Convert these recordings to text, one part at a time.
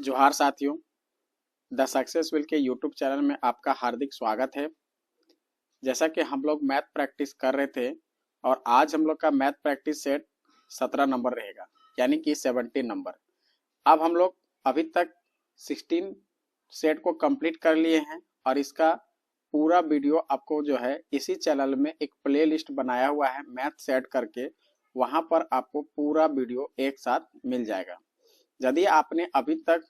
जोहार साथियों, the success will के यूट्यूब चैनल में आपका हार्दिक स्वागत है। जैसा कि हम लोग मैथ प्रैक्टिस कर रहे थे और आज हम लोग का मैथ प्रैक्टिस सेट 17 नंबर रहेगा, यानी कि 17 नंबर। अब हम लोग अभी तक 16 सेट को कंप्लीट कर लिए हैं और इसका पूरा वीडियो आपको जो है इसी चैनल में एक प्ले लिस्ट बनाया हुआ है मैथ सेट करके, वहां पर आपको पूरा वीडियो एक साथ मिल जाएगा। यदि आपने अभी तक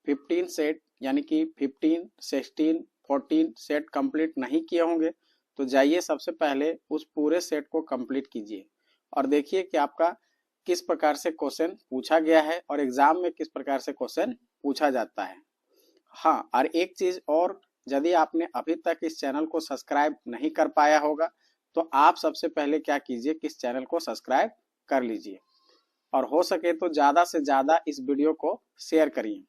15 सेट यानी कि 15, 16, 14 सेट कंप्लीट नहीं किए होंगे तो जाइए सबसे पहले उस पूरे सेट को कंप्लीट कीजिए और देखिए कि आपका किस प्रकार से क्वेश्चन पूछा गया है और एग्जाम में किस प्रकार से क्वेश्चन पूछा जाता है। हाँ, और एक चीज और, यदि आपने अभी तक इस चैनल को सब्सक्राइब नहीं कर पाया होगा तो आप सबसे पहले क्या कीजिए कि इस चैनल को सब्सक्राइब कर लीजिए और हो सके तो ज्यादा से ज्यादा इस वीडियो को शेयर करिए।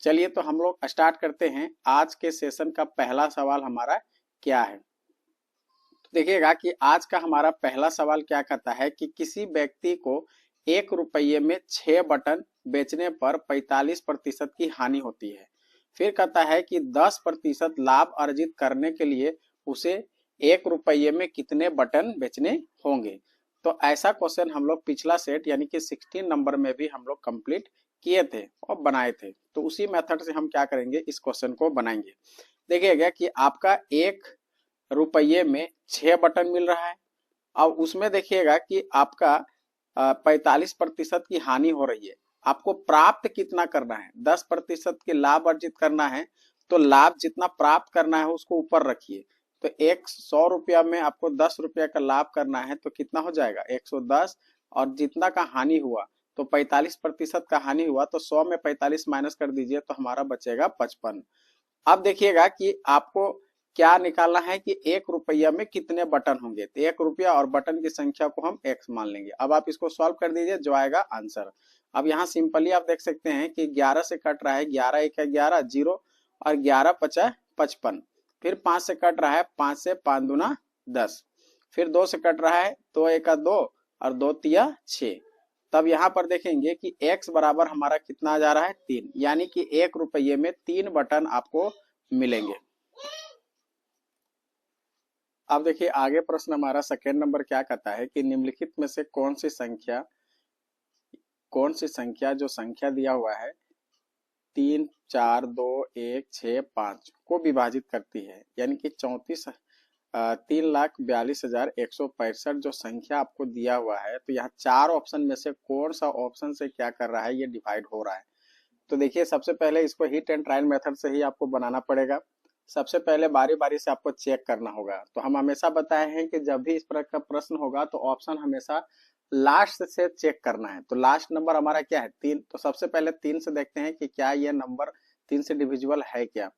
चलिए तो हम लोग स्टार्ट करते हैं। आज के सेशन का पहला सवाल हमारा क्या है, तो देखिएगा कि आज का हमारा पहला सवाल क्या कहता है कि किसी व्यक्ति को 1 रुपये में 6 बटन बेचने पर 45% की हानि होती है। फिर कहता है कि 10% लाभ अर्जित करने के लिए उसे 1 रुपये में कितने बटन बेचने होंगे। तो ऐसा क्वेश्चन हम लोग पिछला सेट यानी कि 16 नंबर में भी हम लोग कंप्लीट किए थे और बनाए थे, तो उसी मेथड से हम क्या करेंगे, इस क्वेश्चन को बनाएंगे। देखिएगा कि आपका 1 रुपये में 6 बटन मिल रहा है। अब उसमें देखिएगा कि आपका 45% की हानि हो रही है। आपको प्राप्त कितना करना है, 10% के लाभ अर्जित करना है, तो लाभ जितना प्राप्त करना है उसको ऊपर रखिए। तो 100 रुपया में आपको 10 रुपया का लाभ करना है तो कितना हो जाएगा 110, और जितना का हानि हुआ तो 45% का हानि हुआ तो 100 में 45 माइनस कर दीजिए तो हमारा बचेगा 55। अब देखिएगा कि आपको क्या निकालना है कि 1 रुपया में कितने बटन होंगे, तो 1 रुपया और बटन की संख्या को हम x मान लेंगे। अब आप इसको सॉल्व कर दीजिए, जो आएगा आंसर। अब यहाँ सिंपली आप देख सकते हैं कि 11 से कट रहा है, 11 1 है 11 0, और 11 5 55। फिर 5 से कट रहा है, 5 से 5 दूना 10। फिर 2 से कट रहा है, 2 1 2 और 2 3 6। तब यहाँ पर देखेंगे कि x बराबर हमारा कितना आ जा रहा है 3, यानी कि 1 रुपये में 3 बटन आपको मिलेंगे। अब देखिए आगे प्रश्न हमारा सेकेंड नंबर क्या कहता है कि निम्नलिखित में से कौन सी संख्या जो संख्या दिया हुआ है 3 4 2 1 6 5 को विभाजित करती है, यानी कि 3,42,165 जो संख्या आपको दिया हुआ है, तो यहाँ 4 ऑप्शन में से कौन सा ऑप्शन से क्या कर रहा है, ये डिवाइड हो रहा है। तो देखिए सबसे पहले इसको हिट एंड ट्रायल मेथड से ही आपको बनाना पड़ेगा। सबसे पहले बारी बारी से आपको चेक करना होगा। तो हम हमेशा बताए हैं कि जब भी इस प्रकार का प्रश्न होगा तो ऑप्शन हमेशा लास्ट से चेक करना है। तो लास्ट नंबर हमारा क्या है 3, तो सबसे पहले 3 से देखते हैं कि क्या ये नंबर 3 से डिविजिबल है क्या।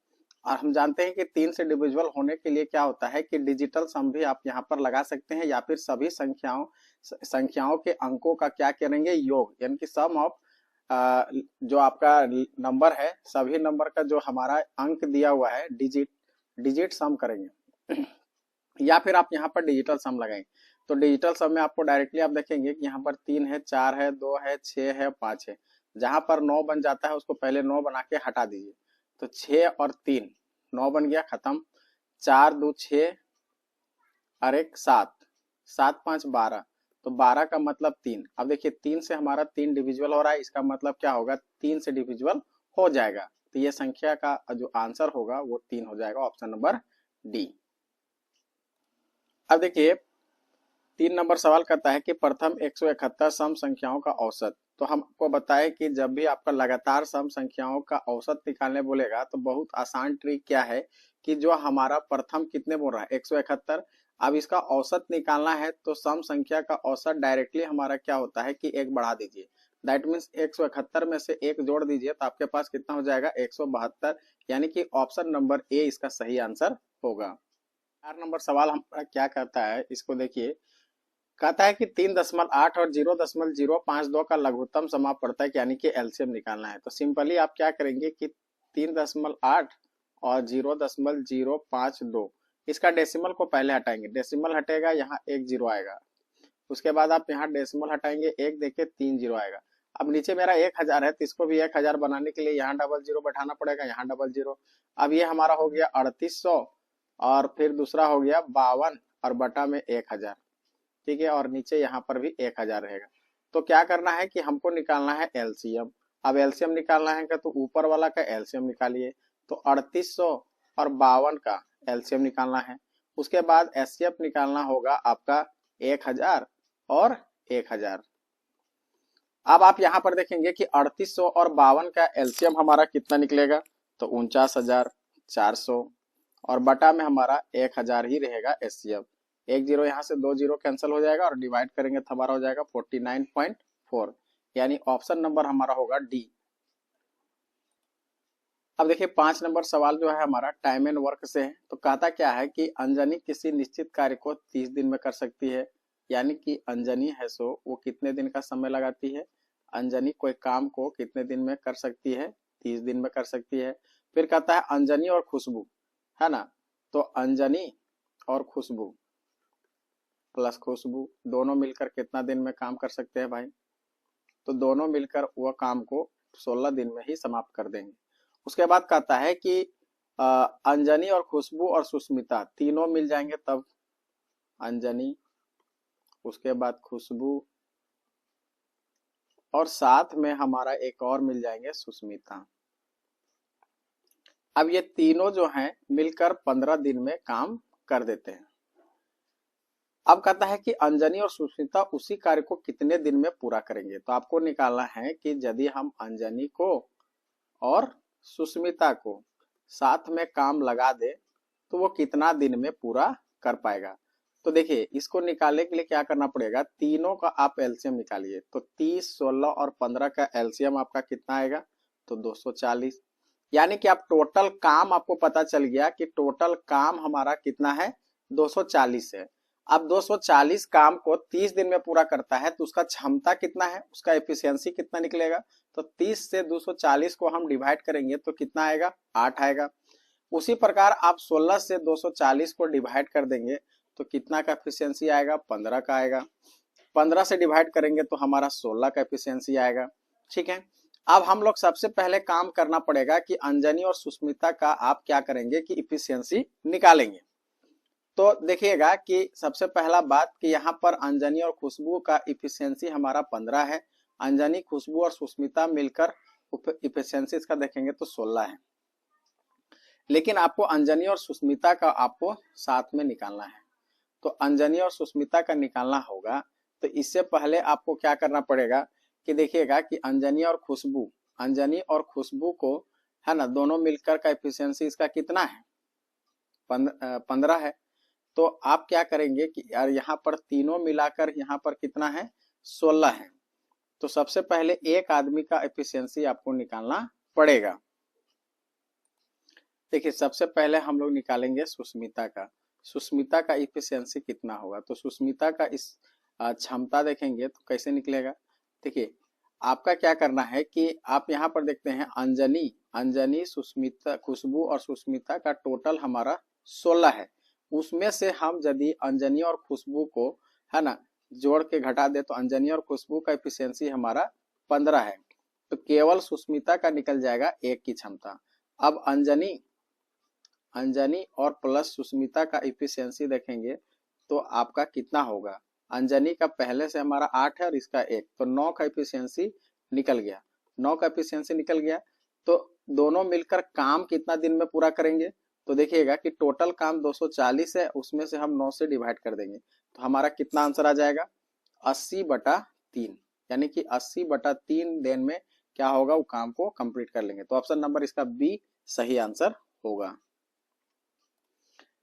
और हम जानते हैं कि 3 से डिविजिबल होने के लिए क्या होता है कि डिजिटल सम भी आप यहाँ पर लगा सकते हैं, या फिर सभी संख्याओं के अंकों का क्या करेंगे, योग, यानी कि सम ऑफ जो आपका नंबर है सभी नंबर का जो हमारा अंक दिया हुआ है डिजिट सम करेंगे या फिर आप यहाँ पर डिजिटल सम लगाएंगे। तो डिजिटल सम में आपको डायरेक्टली आप देखेंगे कि यहाँ पर 3 है, 4 है, 2 है, 6 है, 5 है। जहां पर 9 बन जाता है उसको पहले 9 बना के हटा दीजिए। तो 6 और 3, 9 बन गया, खत्म। 4 2 6 और 1 7, 7 5 12, तो 12 का मतलब 3। अब देखिए 3 से हमारा 3 डिविजिबल हो रहा है, इसका मतलब क्या होगा 3 से डिविजिबल हो जाएगा। तो ये संख्या का जो आंसर होगा वो 3 हो जाएगा, ऑप्शन नंबर डी। अब देखिए 3 नंबर सवाल करता है कि प्रथम 171 सम संख्याओं का औसत। तो हमको बताए कि जब भी आपका लगातार सम संख्याओं का औसत निकालने बोलेगा तो बहुत आसान ट्रिक क्या है कि जो हमारा प्रथम कितने बोल रहा है 171, अब इसका औसत निकालना है तो सम संख्या का औसत डायरेक्टली हमारा क्या होता है कि 1 बढ़ा दीजिए। दैट मीन्स 171 में से 1 जोड़ दीजिए तो आपके पास कितना हो जाएगा 172, यानी कि ऑप्शन नंबर ए इसका सही आंसर होगा। 4 नंबर सवाल हमारा क्या कहता है, इसको देखिए। कहता है कि 3.8 और 0.052 का लघुत्तम समापवर्तक यानी कि एलसीएम निकालना है। तो सिंपली आप क्या करेंगे कि 3.8 और 0.052, इसका डेसिमल को पहले हटाएंगे। डेसिमल हटेगा, यहाँ 1 जीरो आएगा। उसके बाद आप यहाँ डेसिमल हटाएंगे, 1 देके 3 जीरो आएगा। अब नीचे मेरा 1000 है तो इसको भी 1000 बनाने के लिए यहाँ डबल जीरो बैठाना पड़ेगा, यहाँ डबल जीरो। अब ये हमारा हो गया 3800 और फिर दूसरा हो गया 52 और बटा में 1000। ठीक है, और नीचे यहाँ पर भी 1000 रहेगा। तो क्या करना है कि हमको निकालना है एलसीएम। अब एलसीएम निकालना है तो ऊपर वाला का एलसीएम निकालिए। तो 3800 और 52 का एलसीएम निकालना है। उसके बाद एचसीएफ निकालना होगा आपका 1000 और 1000। अब आप यहाँ पर देखेंगे कि 3800 और 52 का एलसीएम हमारा कितना निकलेगा, तो 49,400 और बटा में हमारा 1000 ही रहेगा एचसीएफ। एक जीरो यहाँ से 2 जीरो कैंसिल हो जाएगा और डिवाइड करेंगे तो हमारा हो जाएगा 49.4, यानी ऑप्शन नंबर हमारा होगा डी। अब देखिए 5 नंबर सवाल जो है हमारा टाइम एंड वर्क से है। तो कहता क्या है कि अंजनी किसी निश्चित कार्य को 30 दिन में कर सकती है, यानी कि अंजनी है सो वो कितने दिन का समय लगाती है। अंजनी कोई काम को कितने दिन में कर सकती है, 30 दिन में कर सकती है। फिर कहता है अंजनी और खुशबू, है ना, तो अंजनी और खुशबू प्लस खुशबू दोनों मिलकर कितना दिन में काम कर सकते हैं भाई, तो दोनों मिलकर वह काम को 16 दिन में ही समाप्त कर देंगे। उसके बाद कहता है कि अंजनी और खुशबू और सुष्मिता तीनों मिल जाएंगे तब अंजनी, उसके बाद खुशबू और साथ में हमारा एक और मिल जाएंगे सुष्मिता। अब ये तीनों जो हैं मिलकर 15 दिन में काम कर देते हैं। अब कहता है कि अंजनी और सुष्मिता उसी कार्य को कितने दिन में पूरा करेंगे। तो आपको निकालना है कि यदि हम अंजनी को और सुष्मिता को साथ में काम लगा दे तो वो कितना दिन में पूरा कर पाएगा। तो देखिए इसको निकालने के लिए क्या करना पड़ेगा, तीनों का आप एलसीएम निकालिए। तो 30, 16 और 15 का एलसीएम आपका कितना आएगा, तो 240। यानी कि आप टोटल काम आपको पता चल गया कि टोटल काम हमारा कितना है, 240 है। अब 240 काम को 30 दिन में पूरा करता है तो उसका क्षमता कितना है, उसका एफिशिएंसी कितना निकलेगा। तो 30 से 240 को हम डिवाइड करेंगे तो कितना आएगा, 8 आएगा। उसी प्रकार आप 16 से 240 को डिवाइड कर देंगे तो कितना का एफिशिएंसी आएगा, 15 का आएगा। 15 से डिवाइड करेंगे तो हमारा 16 का एफिशिएंसी आएगा। ठीक है, अब हम लोग सबसे पहले काम करना पड़ेगा कि अंजनी और सुष्मिता का आप क्या करेंगे कि इफिशियंसी निकालेंगे। तो देखिएगा कि सबसे पहला बात कि यहाँ पर अंजनी और खुशबू का इफिशियंसी हमारा 15 है। अंजनी, खुशबू और सुष्मिता मिलकर इफिशियंसी इसका देखेंगे तो 16 है। लेकिन आपको अंजनी और सुष्मिता का आपको साथ में निकालना है। तो अंजनी और सुष्मिता का निकालना होगा तो इससे पहले आपको क्या करना पड़ेगा कि देखिएगा कि अंजनी और खुशबू को, है ना, दोनों मिलकर का एफिशिएंसी इसका कितना है, 15 है। तो आप क्या करेंगे कि यार यहाँ पर तीनों मिलाकर यहाँ पर कितना है, 16 है। तो सबसे पहले एक आदमी का एफिशिएंसी आपको निकालना पड़ेगा। देखिए सबसे पहले हम लोग निकालेंगे सुष्मिता का। सुष्मिता का इफिशियंसी कितना होगा, तो सुष्मिता का इस क्षमता देखेंगे तो कैसे निकलेगा। देखिए आपका क्या करना है कि आप यहाँ पर देखते हैं अंजनी, सुष्मिता, खुशबू और सुष्मिता का टोटल हमारा 16 है। उसमें से हम यदि अंजनी और खुशबू को, है ना, जोड़ के घटा दे तो अंजनी और खुशबू का एफिशिएंसी हमारा 15 है। तो केवल सुष्मिता का निकल जाएगा 1 की क्षमता। अब अंजनी और प्लस सुष्मिता का इफिशियंसी देखेंगे तो आपका कितना होगा, अंजनी का पहले से हमारा 8 है और इसका 1, तो 9 का इफिशियंसी निकल गया। 9 का इफिशियंसी निकल गया तो दोनों मिलकर काम कितना दिन में पूरा करेंगे। तो देखिएगा कि टोटल काम 240 है, उसमें से हम 9 से डिवाइड कर देंगे तो हमारा कितना आंसर आ जाएगा, 80/3, यानी कि 80/3 दिन में क्या होगा, वो काम को कंप्लीट कर लेंगे। तो ऑप्शन नंबर इसका बी सही आंसर होगा।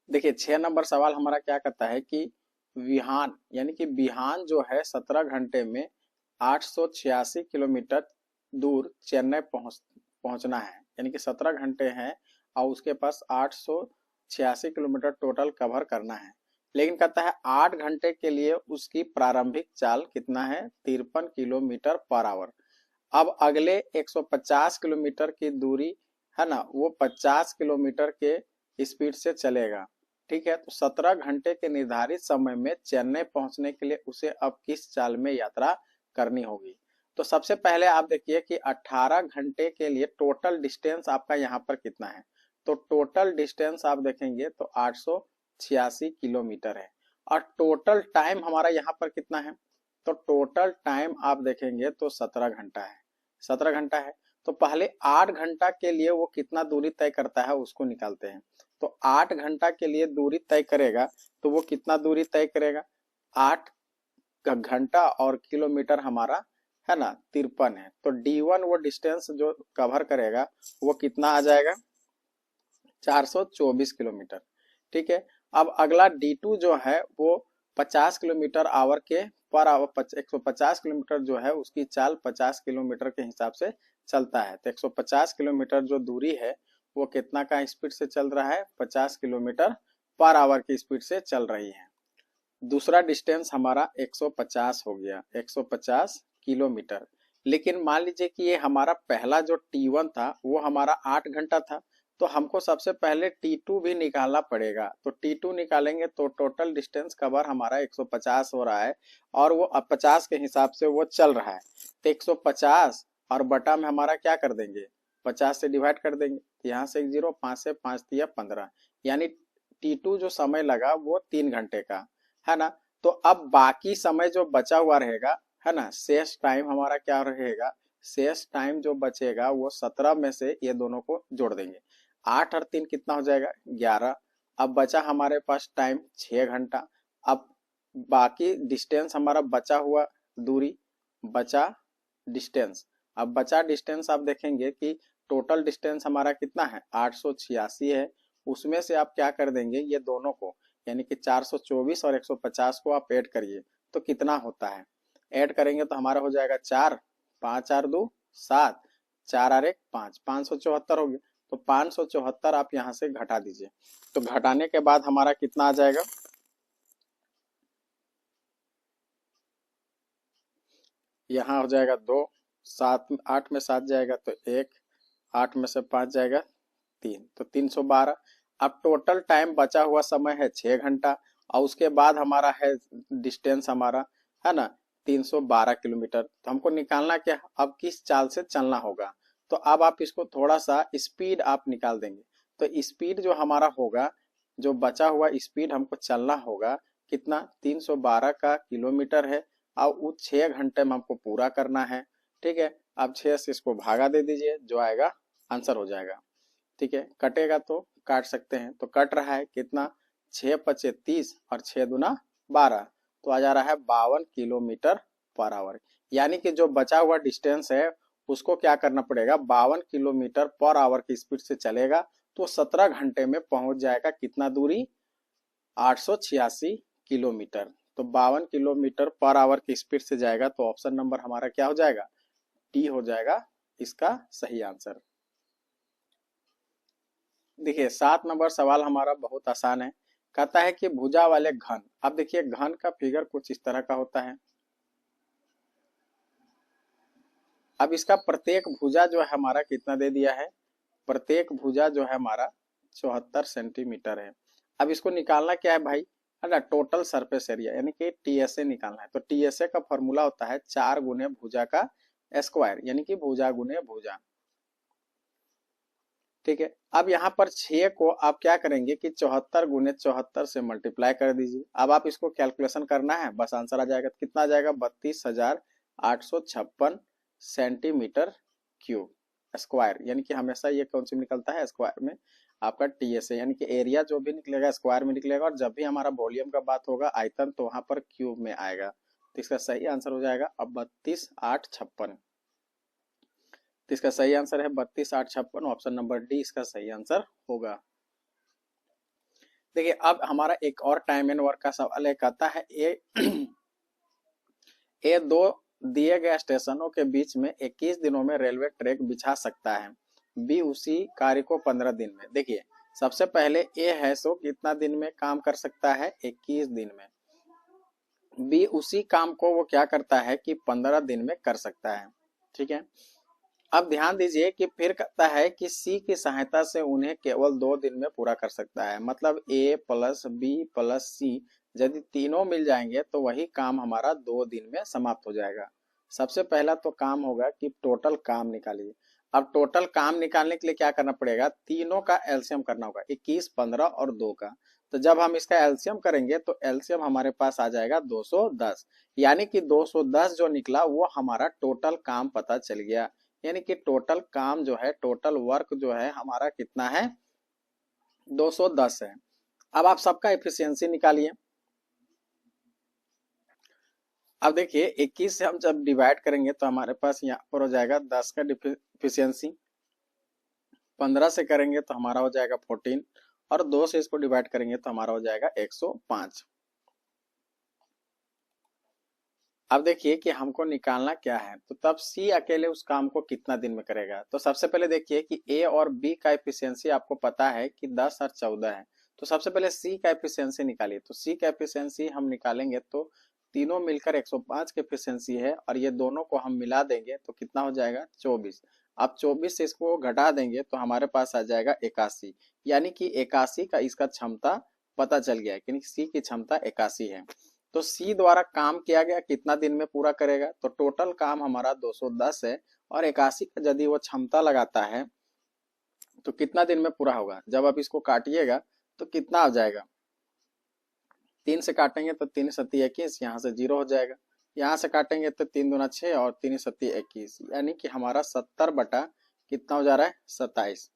देखिए 6 नंबर सवाल हमारा क्या कहता है कि विहान, यानी कि बिहान जो है 17 घंटे में 886 किलोमीटर दूर चेन्नई पहुंचना है। यानी कि 17 घंटे हैं और उसके पास 886 किलोमीटर टोटल कवर करना है। लेकिन कहता है 8 घंटे के लिए उसकी प्रारंभिक चाल कितना है, 53 किलोमीटर पर आवर। अब अगले 150 किलोमीटर की दूरी, है ना, वो 50 किलोमीटर के स्पीड से चलेगा। ठीक है, तो 17 घंटे के निर्धारित समय में चेन्नई पहुंचने के लिए उसे अब किस चाल में यात्रा करनी होगी। तो सबसे पहले आप देखिए कि 18 घंटे के लिए टोटल डिस्टेंस आपका यहाँ पर कितना है। तो टोटल डिस्टेंस आप देखेंगे तो 886 किलोमीटर है। और टोटल टाइम हमारा यहाँ पर कितना है, तो टोटल टाइम आप देखेंगे तो 17 घंटा है। 17 घंटा है। तो पहले 8 घंटा के लिए वो कितना दूरी तय करता है उसको निकालते हैं। तो 8 घंटा के लिए दूरी तय करेगा तो वो कितना दूरी तय करेगा, 8 घंटा और किलोमीटर हमारा है ना 53 है। तो D1 वो डिस्टेंस जो कवर करेगा वो कितना आ जाएगा, 424 किलोमीटर। ठीक है। अब अगला D2 जो है वो 50 किलोमीटर आवर के पर आवर 150 किलोमीटर जो है उसकी चाल 50 किलोमीटर के हिसाब से चलता है। तो 150 किलोमीटर जो दूरी है वो कितना का स्पीड से चल रहा है, 50 किलोमीटर पर आवर की स्पीड से चल रही है। दूसरा डिस्टेंस हमारा 150 हो गया, 150 किलोमीटर। लेकिन मान लीजिए कि ये हमारा पहला जो T1 था वो हमारा 8 घंटा था, तो हमको सबसे पहले T2 भी निकालना पड़ेगा। तो T2 निकालेंगे तो टोटल डिस्टेंस कवर हमारा 150 हो रहा है और वो अब 50 के हिसाब से वो चल रहा है। तो 150 और बटा में हमारा क्या कर देंगे, 50 से डिवाइड कर देंगे। यहाँ से एक जीरो, 5 से 5 दिया 15, यानी T2 जो समय लगा वो 3 घंटे का है ना। तो अब बाकी समय जो बचा हुआ रहेगा है ना, शेष टाइम हमारा क्या रहेगा, शेष टाइम जो बचेगा वो 17 में से ये दोनों को जोड़ देंगे। 8 और 3 कितना हो जाएगा, 11। अब बचा हमारे पास टाइम 6 घंटा। अब बाकी डिस्टेंस हमारा बचा हुआ दूरी, बचा डिस्टेंस। अब बचा डिस्टेंस आप देखेंगे कि टोटल डिस्टेंस हमारा कितना है, 886 है। उसमें से आप क्या कर देंगे, ये दोनों को यानी कि 424 और 150 को आप ऐड करिए तो कितना होता है। ऐड करेंगे तो हमारा हो जाएगा 4, 5 4 2 7, 4 और 1 5, 574 हो गया। तो 574 आप यहाँ से घटा दीजिए। तो घटाने के बाद हमारा कितना आ जाएगा, यहाँ हो जाएगा 2, 7 8 में 7 जाएगा तो 1, 8 में से 5 जाएगा 3, तो 312। अब टोटल टाइम बचा हुआ समय है 6 घंटा और उसके बाद हमारा है डिस्टेंस हमारा है ना 312 किलोमीटर। तो हमको निकालना क्या, अब किस चाल से चलना होगा। तो अब आप इसको थोड़ा सा स्पीड आप निकाल देंगे। तो स्पीड जो हमारा होगा, जो बचा हुआ स्पीड हमको चलना होगा कितना, 312 का किलोमीटर है और वो 6 घंटे में हमको पूरा करना है। ठीक है। अब 6 से इसको भागा दे दीजिए, जो आएगा आंसर हो जाएगा। ठीक है। कटेगा तो काट सकते हैं, तो कट रहा है कितना, 6 पचे 30 और 6 दूना 12, तो आ जा रहा है 52 किलोमीटर पर आवर। यानी कि जो बचा हुआ डिस्टेंस है उसको क्या करना पड़ेगा, 52 किलोमीटर पर आवर की स्पीड से चलेगा तो 17 घंटे में पहुंच जाएगा कितना दूरी, 886 किलोमीटर। तो 52 किलोमीटर पर आवर की स्पीड से जाएगा। तो ऑप्शन नंबर हमारा क्या हो जाएगा, डी हो जाएगा इसका सही आंसर। देखिए 7 नंबर सवाल हमारा बहुत आसान है। कहता है कि भुजा वाले घन, अब देखिए घन का फिगर कुछ इस तरह का होता है। अब इसका प्रत्येक भुजा जो है हमारा कितना दे दिया है, प्रत्येक भुजा जो है हमारा 74 सेंटीमीटर है। अब इसको निकालना क्या है भाई, है ना, टोटल सरफेस एरिया यानी कि टीएसए निकालना है। तो टीएसए का फॉर्मूला होता है 4 गुने भुजा का स्क्वायर यानी कि भुजा गुने भुजा। ठीक है। अब यहाँ पर 6 को आप क्या करेंगे कि 74 गुने 74 से मल्टीप्लाई कर दीजिए। अब आप इसको कैलकुलेशन करना है, बस आंसर आ जाएगा। कितना आ जाएगा, 32,856 सेंटीमीटर क्यूब स्क्वायर। यानी कि हमेशा ये कौन सी निकलता है, स्क्वायर में आपका टीएसए यानी कि एरिया जो भी निकलेगा स्क्वायर में निकलेगा। और जब भी हमारा वॉल्यूम का बात होगा आयतन, तो वहां पर क्यूब में आएगा। तो इसका सही आंसर हो जाएगा अब 32,856। तो इसका सही आंसर है 32,856। ऑप्शन नंबर डी इसका सही आंसर होगा। देखिए अब हमारा एक और टाइम एंड वर्क का सवाल है। कहता है ए दो दिए गए स्टेशनों के बीच में 21 दिनों में रेलवे ट्रैक बिछा सकता है, बी उसी कार्य को 15 दिन में। देखिए सबसे पहले ए है सो कितना दिन में काम कर सकता है, 21 दिन में। बी उसी काम को वो क्या करता है कि 15 दिन में कर सकता है। ठीक है। अब ध्यान दीजिए कि फिर कहता है कि सी की सहायता से उन्हें केवल 2 दिन में पूरा कर सकता है। मतलब ए प्लस बी प्लस सी यदि तीनों मिल जाएंगे तो वही काम हमारा 2 दिन में समाप्त हो जाएगा। सबसे पहला तो काम होगा कि टोटल काम निकालिए। अब टोटल काम निकालने के लिए क्या करना पड़ेगा, तीनों का एलसीएम करना होगा, 21, 15 और 2 का। तो जब हम इसका एलसीएम करेंगे तो एलसीएम हमारे पास आ जाएगा 210, यानी कि 210 जो निकला वो हमारा टोटल काम पता चल गया। यानी कि टोटल काम जो है, टोटल वर्क जो है हमारा कितना है, 210 है। अब आप सबका एफिशिएंसी निकालिए। अब देखिए 21 से हम जब डिवाइड करेंगे तो हमारे पास यहाँ पर हो जाएगा 10 का एफिशिएंसी, 15 से करेंगे तो हमारा हो जाएगा 14 और 2 से इसको डिवाइड करेंगे तो हमारा हो जाएगा 105। अब देखिए कि हमको निकालना क्या है, तो तब सी अकेले उस काम को कितना दिन में करेगा। तो सबसे पहले देखिए कि ए और बी का एफिशिएंसी आपको पता है कि 10 और 14 है। तो सबसे पहले सी का एफिशिएंसी निकालिए। तो सी का एफिशिएंसी हम निकालेंगे तो तीनों मिलकर 105 की एफिशिएंसी है और ये दोनों को हम मिला देंगे तो कितना हो जाएगा, 24। अब 24 से इसको घटा देंगे तो हमारे पास आ जाएगा 81, यानी कि 81 का इसका क्षमता पता चल गया है कि सी की क्षमता 81 है। तो सी द्वारा काम किया गया कितना दिन में पूरा करेगा, तो टोटल काम हमारा 210 है और 81 का यदि वो क्षमता लगाता है तो कितना दिन में पूरा होगा। जब आप इसको काटिएगा तो कितना आ जाएगा, 3 से काटेंगे तो 3 सत्ती 21, यहाँ से 0 हो जाएगा। यहाँ से काटेंगे तो 3 दूना 6 और 3 सत्ती 21, यानी कि हमारा 70 बटा कितना हो जा रहा है, 27।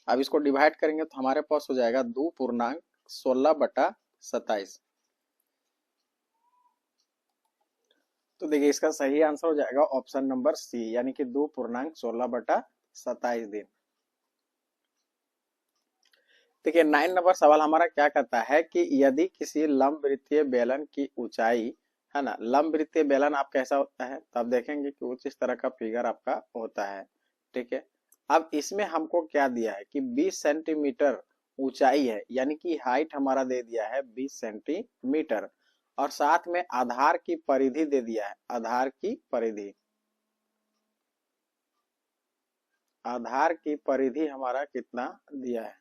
अब इसको डिवाइड करेंगे तो हमारे पास हो जाएगा 2.16 बटा 27। तो देखिए इसका सही आंसर हो जाएगा ऑप्शन नंबर सी, यानी कि 2.16 बटा 27 दिन। देखिए 9 नंबर सवाल हमारा क्या कहता है कि यदि किसी लंबवृत्तीय बेलन की ऊंचाई है ना, लंबवृत्तीय बेलन आप कैसा होता है, तो आप देखेंगे कि कुछ इस तरह का फिगर आपका होता है। ठीक है, अब इसमें हमको क्या दिया है कि 20 सेंटीमीटर ऊंचाई है, यानी कि हाइट हमारा दे दिया है 20 सेंटीमीटर और साथ में आधार की परिधि दे दिया है। आधार की परिधि, आधार की परिधि हमारा कितना दिया है,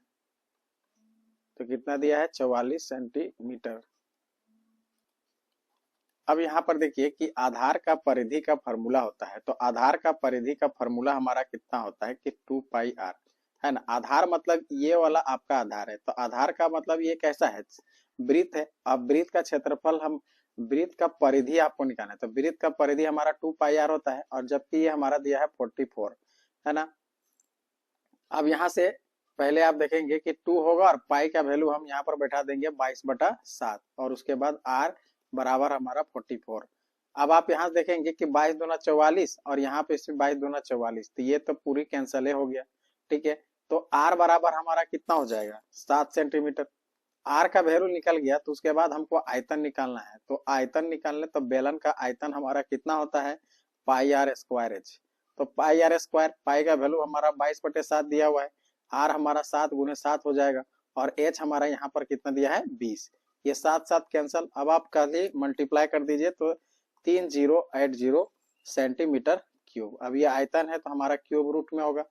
तो कितना दिया है, 44 सेंटीमीटर। अब यहाँ पर देखिए कि आधार का परिधि का फॉर्मूला होता है, तो आधार का परिधि का फॉर्मूला हमारा कितना होता है कि 2 पाई आर, है ना। आधार मतलब ये वाला आपका आधार है, तो आधार का मतलब ये कैसा है, वृत्त है। अब वृत्त का क्षेत्रफल, हम वृत्त का परिधि आपको निकालना है, तो वृत्त का परिधि हमारा 2 पाई आर होता है और जबकि ये हमारा दिया है 44, है ना। अब यहाँ से पहले आप देखेंगे कि 2 होगा और पाई का वैल्यू हम यहाँ पर बैठा देंगे 22/7 और उसके बाद आर बराबर हमारा 44। अब आप यहाँ देखेंगे कि 22 दूना 44 और यहाँ पे इसमें 22 दूना 44, तो ये तो पूरी कैंसल हो गया। ठीक है, तो आर बराबर हमारा कितना हो जाएगा, 7 सेंटीमीटर। आर का वैल्यू निकल गया तो उसके बाद हमको आयतन निकालना है, तो आयतन निकालने तो बेलन का आयतन हमारा कितना होता है, पाई आर स्क्वायर एच। तो पाई आर स्क्वायर, पाई का वैल्यू हमारा 22/7 दिया हुआ है, आर हमारा 7 गुने 7 हो जाएगा और एच हमारा यहाँ पर कितना दिया है, 20। ये 7 कैंसल। अब आप खाली मल्टीप्लाई कर दीजिए तो 3080 सेंटीमीटर क्यूब। अब ये आयतन है तो हमारा क्यूब रूट में होगा,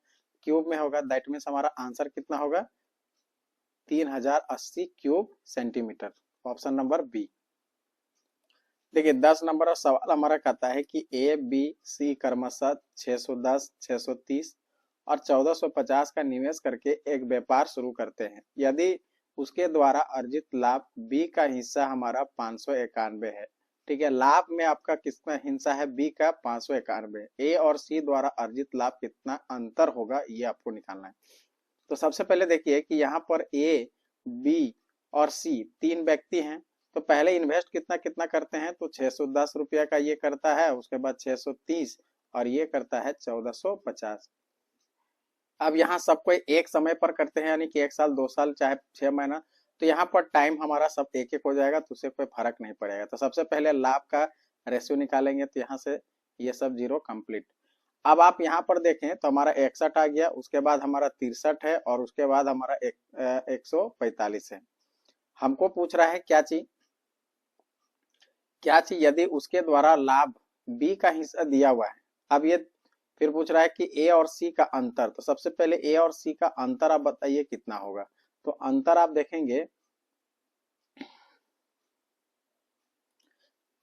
क्यूब में होगा, दैट मीन्स हमारा आंसर कितना होगा, 3080 cube centimetre. Option number B. देखिए 10 नंबर का सवाल हमारा कहता है कि ए बी सी क्रमशः 610, 630 और 1450 का निवेश करके एक व्यापार शुरू करते हैं। यदि उसके द्वारा अर्जित लाभ बी का हिस्सा हमारा 591 है। ठीक है, लाभ में आपका कितना हिस्सा है, बी का 591। ए और सी द्वारा अर्जित लाभ कितना अंतर होगा, ये आपको निकालना है। तो सबसे पहले देखिए कि यहाँ पर ए बी और सी 3 व्यक्ति हैं, तो पहले इन्वेस्ट कितना कितना करते हैं, तो 610 रुपया का ये करता है, उसके बाद 630 और ये करता है 1450। अब यहाँ सब कोई एक समय पर करते हैं, यानी कि 1 साल 2 साल चाहे 6 महीना, तो यहाँ पर टाइम हमारा सब एक एक हो जाएगा, तो उससे कोई फर्क नहीं पड़ेगा। तो सबसे पहले लाभ का रेशियो निकालेंगे, तो यहाँ से ये सब 0 कंप्लीट। अब आप यहाँ पर देखें तो हमारा 61 आ गया, उसके बाद हमारा 63 है और उसके बाद हमारा 145 है। हमको पूछ रहा है क्या चीज, क्या चीज, यदि उसके द्वारा लाभ बी का हिस्सा दिया हुआ है। अब ये फिर पूछ रहा है कि ए और सी का अंतर, तो सबसे पहले ए और सी का अंतर आप बताइए कितना होगा। तो अंतर आप देखेंगे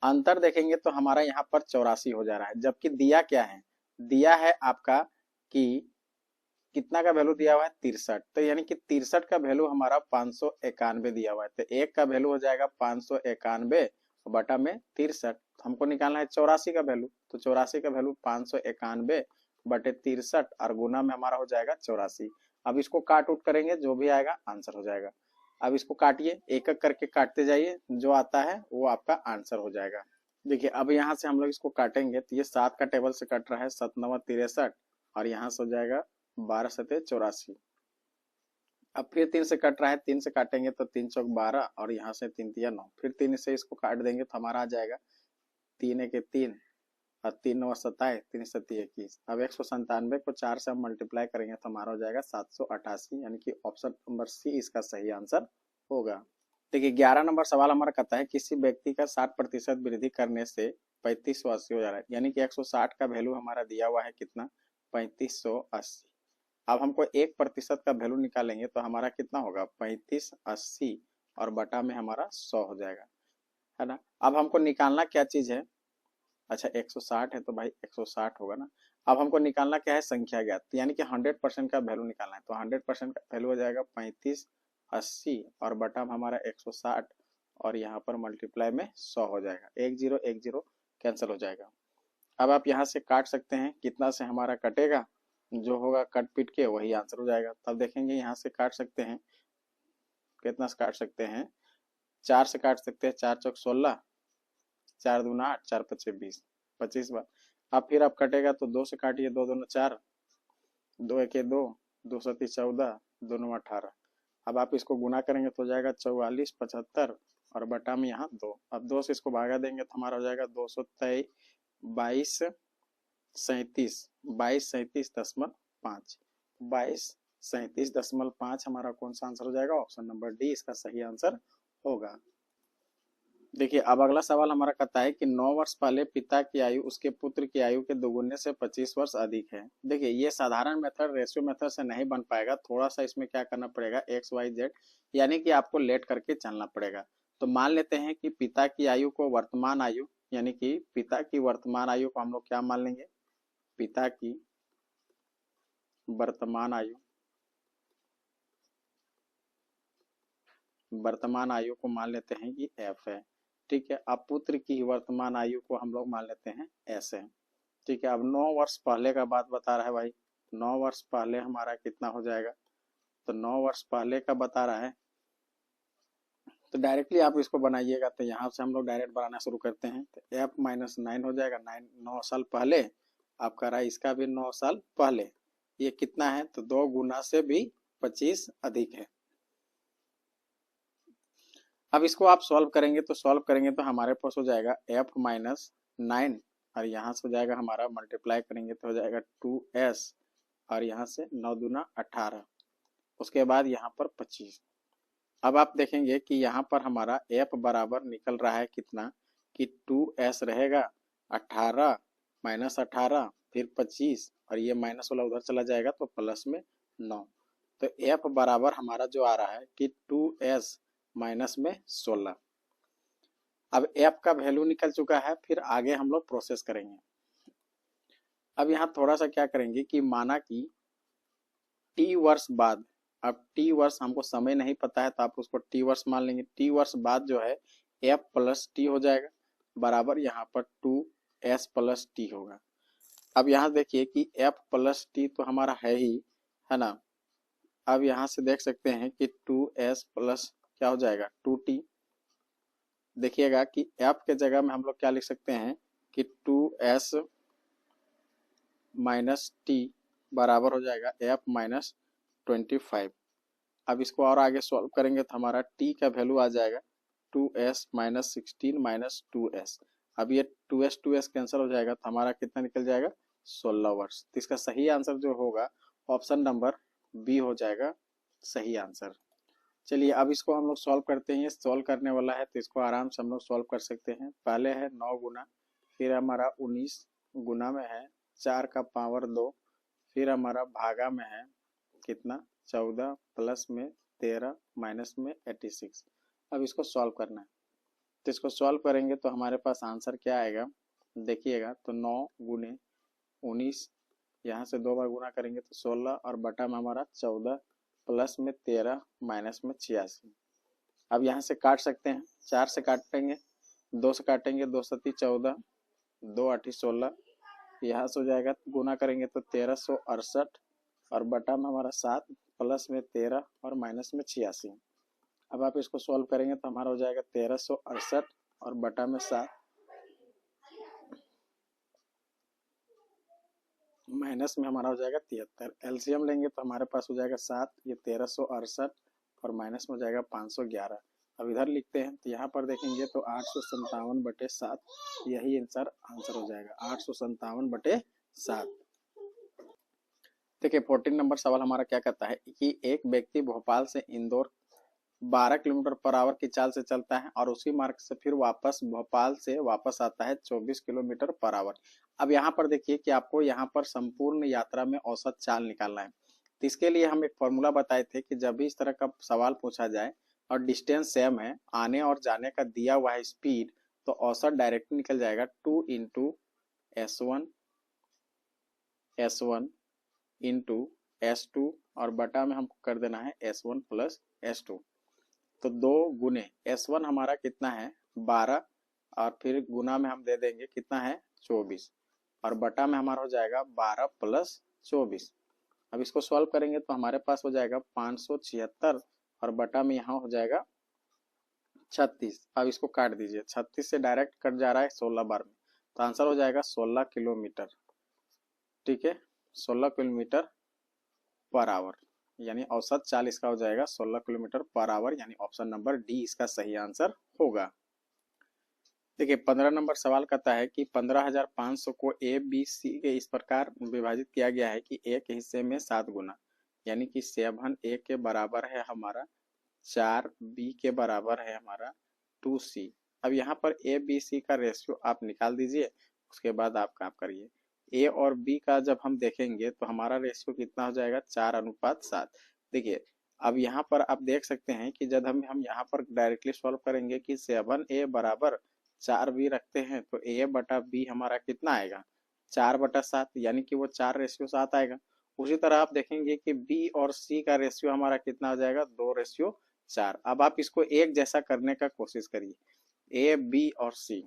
अंतर देखेंगे तो हमारा यहाँ पर 84 हो जा रहा है, जबकि दिया क्या है, दिया है आपका कि कितना का वैल्यू दिया हुआ है 63, तो यानी कि 63 का वैल्यू हमारा 591 दिया हुआ है, तो एक का वैल्यू हो जाएगा 591 बटा में 63, हमको निकालना है 84 का वैल्यू, तो 84 का वैल्यू 591 बटे 63 और गुना में हमारा हो जाएगा 84। अब इसको काट उठ करेंगे, जो भी आएगा आंसर हो जाएगा। अब इसको काटिए, एक एक करके काटते जाइए, जो आता है वो आपका आंसर हो जाएगा। देखिए अब यहाँ से हम लोग इसको काटेंगे तो ये 7 का टेबल से कट रहा है, 7 9 63 और यहाँ से हो जाएगा 12 7 84। अब फिर 3 से कट रहा है, 3 से काटेंगे तो 3 चौक 12 और यहाँ से 3 तिया 9, फिर 3 से इसको काट देंगे तो हमारा आ जाएगा 3 1 3 और 3 9 27, 3 7 21। अब 197 को 4 से हम मल्टीप्लाई करेंगे तो हमारा हो जाएगा 788, यानी कि ऑप्शन नंबर सी इसका सही आंसर होगा। देखिए 11 नंबर सवाल हमारा कहता है किसी व्यक्ति का 60% वृद्धि करने से 3580 हो जा रहा है, यानी कि 160 का वैल्यू हमारा दिया हुआ है कितना 3580। अब हमको 1% का वैल्यू निकालेंगे तो हमारा कितना होगा 3580 और बटा में हमारा 100 हो जाएगा, है ना। अब हमको निकालना क्या चीज है, अच्छा 160 है तो भाई 160 होगा ना। अब हमको निकालना क्या है, संख्या ज्ञात, यानी कि 100% का वैल्यू निकालना है, तो 100% का वैल्यू हो जाएगा 3580 और बटा में हमारा 160 और यहाँ पर मल्टीप्लाई में 100 हो जाएगा, 1010 कैंसिल हो जाएगा। अब आप यहाँ से काट सकते हैं, कितना से हमारा कटेगा, जो होगा कट पीट के वही आंसर हो जाएगा। तब देखेंगे यहाँ से काट सकते हैं, कितना से काट सकते हैं, 4 से काट सकते हैं, 4 चौक 16, 4 दूना 8, 4 पचे 20, 25 बार। अब फिर आप कटेगा तो 2 से काटिए, 2 दूना 4, 2 1 2, 2 7 14, 2 9 18। अब आप इसको गुना करेंगे तो हो जाएगा 44 75 और बटा में यहाँ 2। अब 2 से इसको भागा देंगे तो हमारा हो जाएगा 223 22 37 22 37.5 हमारा कौन सा आंसर हो जाएगा, ऑप्शन नंबर डी इसका सही आंसर होगा। देखिए अब अगला सवाल हमारा कहता है कि 9 वर्ष पहले पिता की आयु उसके पुत्र की आयु के दोगुने से 25 वर्ष अधिक है। देखिए ये साधारण मेथड रेशियो मेथड से नहीं बन पाएगा, थोड़ा सा इसमें क्या करना पड़ेगा, एक्स वाई जेड यानी कि आपको लेट करके चलना पड़ेगा। तो मान लेते हैं कि पिता की आयु को वर्तमान आयु, यानी कि पिता की वर्तमान आयु को हम लोग क्या मान लेंगे, पिता की वर्तमान आयु को मान लेते हैं कि एफ है, ठीक है। अब पुत्र की वर्तमान आयु को हम लोग मान लेते हैं एस है, ठीक है। अब 9 वर्ष पहले का बात बता रहा है भाई, 9 वर्ष पहले हमारा कितना हो जाएगा, तो 9 वर्ष पहले का बता रहा है, तो डायरेक्टली आप इसको बनाइएगा, तो यहाँ से हम लोग डायरेक्ट बनाना शुरू करते हैं, तो एफ माइनस 9 हो जाएगा, 9 साल पहले आपका रहा, इसका भी 9 साल पहले, ये कितना है, तो 2 गुना से भी 25 अधिक है। अब इसको आप सॉल्व करेंगे तो हमारे पास हो जाएगा एफ माइनस 9 और यहाँ से हो जाएगा हमारा मल्टीप्लाई करेंगे तो हो जाएगा 2s और यहाँ से 9 दूना 18, उसके बाद यहाँ पर 25। अब आप देखेंगे कि यहाँ पर हमारा f बराबर निकल रहा है कितना, कि 2s रहेगा 18 माइनस 18 फिर 25 और ये माइनस वाला उधर चला जाएगा तो प्लस में 9, तो f बराबर हमारा जो आ रहा है कि 2s माइनस में 16। अब f का वैल्यू निकल चुका है, फिर आगे हम लोग प्रोसेस करेंगे। अब यहाँ थोड़ा सा क्या करेंगे कि माना कि t वर्ष बाद, अब t वर्ष हमको समय नहीं पता है तो आप उसको t वर्ष मान लेंगे, t वर्ष बाद जो है f प्लस t हो जाएगा बराबर यहाँ पर 2s प्लस t होगा। अब यहाँ देखिए कि f प्लस t तो हमारा है ही, है ना। अब यहाँ से देख सकते हैं कि 2s प्लस क्या हो जाएगा 2t, देखिएगा कि f के जगह में हम लोग क्या लिख सकते हैं कि 2s माइनस टी बराबर हो जाएगा f माइनस 25। अब इसको और आगे सॉल्व करेंगे तो हमारा t का वैल्यू आ जाएगा 2s माइनस 16 माइनस 2s। अब ये 2s कैंसिल हो जाएगा तो हमारा कितना निकल जाएगा 16 वर्ष। तो इसका सही आंसर जो होगा ऑप्शन नंबर बी हो जाएगा सही आंसर। चलिए अब इसको हम लोग सॉल्व करते हैं, सॉल्व करने वाला है तो इसको आराम से हम लोग सॉल्व कर सकते हैं। पहले है 9 गुना, फिर हमारा 19 गुना में है 4 का पावर 2, फिर हमारा भागा में है कितना 14 प्लस में 13 माइनस में 86। अब इसको सॉल्व करना है तो इसको सॉल्व करेंगे तो हमारे पास आंसर क्या आएगा, देखिएगा तो 9 गुने 19, यहाँ से 2 बार गुना करेंगे तो 16 और बटा में हमारा 14 प्लस में 13 माइनस में 86। अब यहाँ से काट सकते हैं, 4 से काटेंगे, 2 से काटेंगे, 2 सती 14, 2 आठी 16, यहाँ से हो जाएगा गुना करेंगे तो 1368 और बटा में हमारा 7 प्लस में 13 और माइनस में 86। अब आप इसको सॉल्व करेंगे तो हमारा हो जाएगा 1368 और बटा में 7 माइनस में हमारा हो जाएगा 73। एलसीएम लेंगे तो हमारे पास हो जाएगा 7, ये 1368 और माइनस में हो जाएगा 511। अब इधर लिखते हैं तो यहाँ पर देखेंगे तो 857/7, यही आंसर हो जाएगा 857/7। देखिए 14 नंबर सवाल हमारा क्या कहता है कि एक व्यक्ति भोपाल से इंदौर 12 किलोमीटर पर आवर की चाल से चलता है और उसी मार्ग से फिर वापस भोपाल से वापस आता है 24 किलोमीटर पर आवर। अब यहाँ पर देखिए कि आपको यहाँ पर संपूर्ण यात्रा में औसत चाल निकालना है। तो इसके लिए हम एक फॉर्मूला बताए थे कि जब भी इस तरह का सवाल पूछा जाए और डिस्टेंस सेम है, आने और जाने का दिया हुआ है स्पीड, तो औसत डायरेक्ट निकल जाएगा 2 इंटू S1 इंटू S2 और बटा में हमको कर देना है S1 प्लस S2। तो 2 गुने S1 हमारा कितना है 12 और फिर गुना में हम दे देंगे कितना है 24 और बटा में हमारा हो जाएगा 12 प्लस 24। अब इसको सॉल्व करेंगे तो हमारे पास हो जाएगा 576 और बटा में यहाँ हो जाएगा 36। अब इसको काट दीजिए, 36 से डायरेक्ट कट जा रहा है 16 बार में, तो आंसर हो जाएगा 16 किलोमीटर। ठीक है, 16 किलोमीटर पर आवर, यानी औसत चाल इसका हो जाएगा 16 किलोमीटर पर आवर, यानी ऑप्शन नंबर डी इसका सही आंसर होगा। देखिए 15 नंबर सवाल कहता है कि 15,500 को ए बी सी के इस प्रकार विभाजित किया गया है कि एक हिस्से में 7 गुना, यानी कि 7 ए के बराबर है हमारा 4 बी के बराबर है हमारा 2C। अब यहाँ पर ए बी सी का रेशियो आप निकाल दीजिए, उसके बाद आप काम करिए। ए और बी का जब हम देखेंगे तो हमारा रेशियो कितना हो जाएगा 4:7। देखिए अब यहाँ पर आप देख सकते हैं कि जब हम यहाँ पर डायरेक्टली सॉल्व करेंगे कि 7A बराबर 4B रखते हैं तो A बटा B हमारा कितना आएगा 4/7, यानी कि वो 4:7 आएगा। उसी तरह आप देखेंगे कि B और C का रेशियो हमारा कितना हो जाएगा 2:4। अब आप इसको एक जैसा करने का कोशिश करिए, A B और C,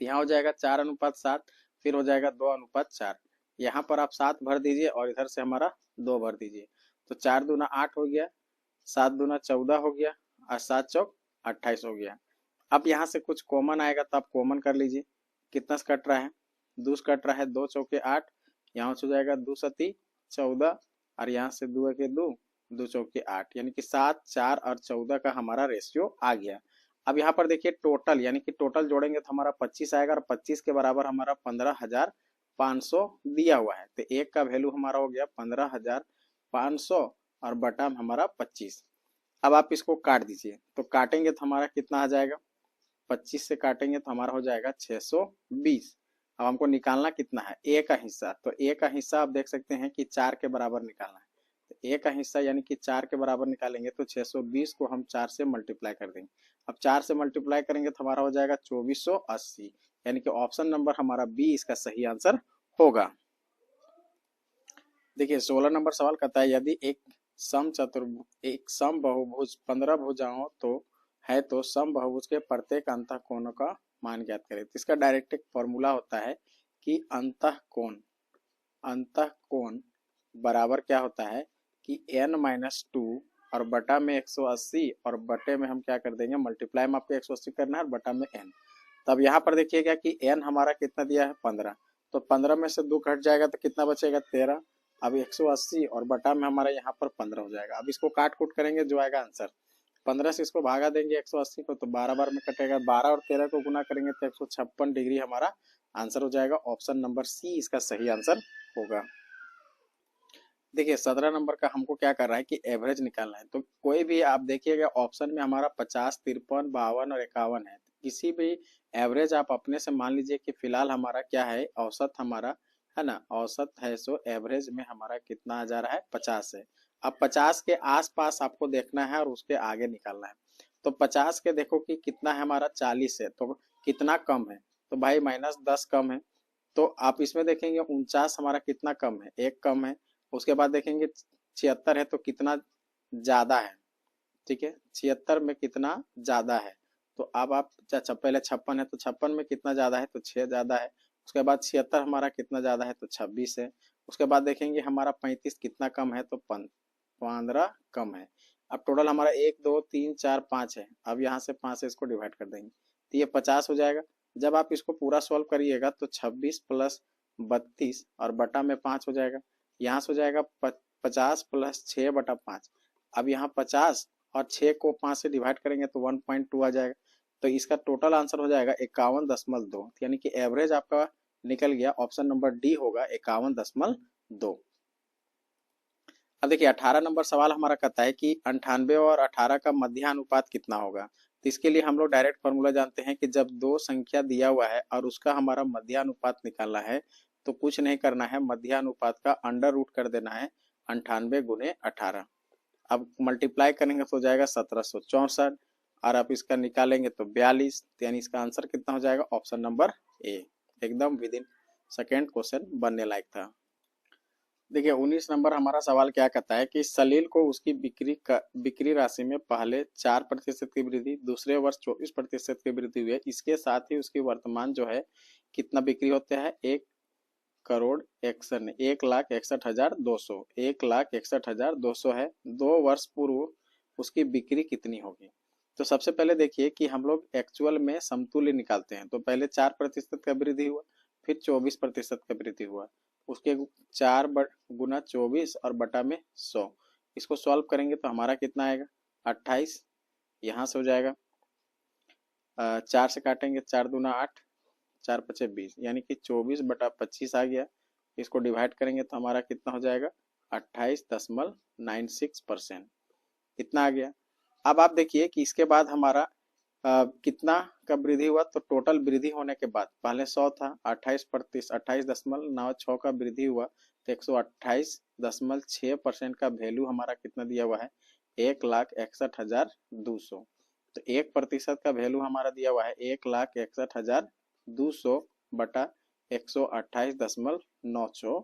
यहाँ हो जाएगा 4:7, फिर हो जाएगा 2:4। यहाँ पर आप 7 भर दीजिए और इधर से हमारा 2 भर दीजिए, तो 4 दूना 8 हो गया, 7 दूना 14 हो गया और 7 चौक 28 हो गया। अब यहाँ से कुछ कॉमन आएगा तो आप कॉमन कर लीजिए, कितना कट रहा है 2 कट रहा है, 2 चौके 8, यहाँ हो जाएगा 2 सती 14 और यहाँ से 2 के 2, 2 चौके 8, यानी कि 7, 4 और 14 का हमारा रेशियो आ गया। अब यहाँ पर देखिए टोटल, यानी कि टोटल जोड़ेंगे तो हमारा 25 आएगा और 25 के बराबर हमारा 15,500 दिया हुआ है, तो एक का वैल्यू हमारा हो गया 15,500 और बटा में हमारा 25। अब आप इसको काट दीजिए, तो काटेंगे तो हमारा कितना आ जाएगा 25 से काटेंगे तो हमारा हो जाएगा 620। अब हमको निकालना कितना है ए का हिस्सा, तो ए का हिस्सा आप देख सकते हैं कि 4 के बराबर निकालना है, तो ए का हिस्सा यानी कि 4 के बराबर निकालेंगे तो 620 को हम 4 से मल्टीप्लाई कर देंगे। अब 4 से मल्टीप्लाई करेंगे तो हमारा हो जाएगा 2480, यानी कि ऑप्शन नंबर हमारा बी इसका सही आंसर होगा। देखिए 16 नंबर सवाल कहता है यदि एक सम बहुभुज 15 भुजाओं तो सम बहुभुज के प्रत्येक अंतःकोण का मान ज्ञात करें। तो इसका डायरेक्ट एक फॉर्मूला होता है कि अंतःकोण बराबर क्या होता है कि n-2 और बटा में 180 और बटे में हम क्या कर देंगे मल्टीप्लाई में आपको 180 करना है और बटा में n। तब यहाँ पर देखिएगा कि n हमारा कितना दिया है 15, तो 15 में से 2 घट जाएगा तो कितना बचेगा 13। अब 180 और बटा में हमारा यहाँ पर 15 हो जाएगा। अब इसको काट कूट करेंगे जो आएगा आंसर 15 से इसको भागा देंगे 180 को तो 12 बार में कटेगा, 12 और 13 को गुना करेंगे तो 156 डिग्री हमारा आंसर हो जाएगा। ऑप्शन नंबर सी इसका सही आंसर होगा। देखिए 17 नंबर का हमको क्या कर रहा है कि एवरेज निकालना है, तो कोई भी आप देखिएगा ऑप्शन में हमारा 50, 53, 52 और 51 है, किसी भी एवरेज आप अपने से मान लीजिए कि फिलहाल हमारा क्या है औसत हमारा है ना, औसत है, सो एवरेज में हमारा कितना आ जा रहा है 50 है। अब 50 के आसपास आपको देखना है और उसके आगे निकालना है। तो 50 के देखो कि कितना है हमारा 40 है, तो कितना कम है, तो भाई -10 कम है। तो आप इसमें देखेंगे 49 हमारा कितना कम है, 1 कम है। उसके बाद देखेंगे 76 है तो कितना ज्यादा है, ठीक है, 76 में कितना ज्यादा है। तो अब आप पहले 56 है तो 56 में कितना ज्यादा है, तो 6 ज्यादा है। उसके बाद 76 हमारा कितना ज्यादा है, तो 26 है। उसके बाद देखेंगे हमारा 35 कितना कम है, तो 15 कम है। अब टोटल हमारा 1 2 3 4 5 है। अब यहाँ से 5 से इसको डिवाइड कर देंगे तो ये 50 हो जाएगा। जब आप इसको पूरा सॉल्व करिएगा तो 26 प्लस 32 और बटा में 5 हो जाएगा। यहाँ से हो जाएगा 50 प्लस 6/5। अब यहाँ 50 और 6 को 5 से डिवाइड करेंगे तो 1.2 आ जाएगा। तो इसका टोटल आंसर हो जाएगा 51.2, यानी कि एवरेज आपका निकल गया। ऑप्शन नंबर डी होगा 51.2। अब देखिए 18 नंबर सवाल हमारा कहता है कि 98 और 18 का मध्यानुपात कितना होगा। तो इसके लिए हम लोग डायरेक्ट फॉर्मूला जानते हैं कि जब दो संख्या दिया हुआ है और उसका हमारा मध्यानुपात निकालना है तो कुछ नहीं करना है, मध्यानुपात का अंडर रूट कर देना है 98 गुने 18। अब मल्टीप्लाई करेंगे तो हो जाएगा 1764 और आप इसका निकालेंगे तो 42, यानी इसका आंसर कितना हो जाएगा, ऑप्शन नंबर ए। एकदम विद इन सेकेंड क्वेश्चन बनने लायक था। देखिए 19 नंबर हमारा सवाल क्या कहता है कि सलील को उसकी बिक्री राशि में पहले 4% की वृद्धि, दूसरे वर्ष 24% की वृद्धि हुई है। इसके साथ ही उसकी वर्तमान जो है कितना बिक्री होता है, 1,61,200 1,61,200 है। 2 वर्ष पूर्व उसकी बिक्री कितनी होगी। तो सबसे पहले देखिए कि हम लोग एक्चुअल में समतुल्य निकालते हैं। तो पहले 4% का वृद्धि हुआ, फिर 24% का वृद्धि हुआ, उसके 4 गुना 24 और बटा में 100। इसको सॉल्व करेंगे तो हमारा कितना आएगा, 28। यहाँ से हो जाएगा 4 से काटेंगे, 4 दूना 8, 4 पचे 20, यानी कि 24/25 आ गया। इसको डिवाइड करेंगे तो हमारा कितना हो जाएगा, 28.96%। कितना आ गया। अब आप देखिए कि इसके बाद हमारा कितना का वृद्धि हुआ। तो टोटल वृद्धि होने के बाद पहले 100 था, 28.96 का वृद्धि हुआ तो 128.6% का वैल्यू हमारा कितना दिया हुआ है, 1,61,200। तो 1% का वैल्यू हमारा दिया हुआ है 1,61,200 बटा 128.96।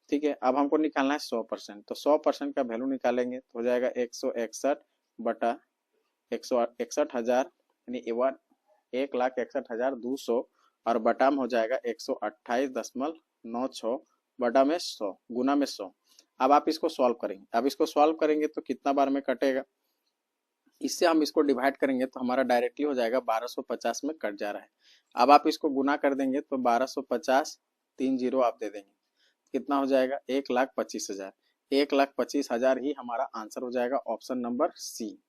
ठीक है, अब हमको निकालना है 100%। तो 100% का वैल्यू निकालेंगे तो हो जाएगा 161 बटा 161,000, यानी 1,61,200 और बटा में हो जाएगा 128.96 बटा में 100 गुना में 100। अब आप इसको सॉल्व करेंगे। अब इसको सॉल्व करेंगे तो कितना बार में कटेगा, इससे हम इसको डिवाइड करेंगे तो हमारा डायरेक्टली हो जाएगा 1250 में कट जा रहा है। अब आप इसको गुना कर देंगे तो 1250 3 जीरो आप दे देंगे, कितना हो जाएगा, 1,25,000। 1,25,000 ही हमारा आंसर हो जाएगा, ऑप्शन नंबर सी।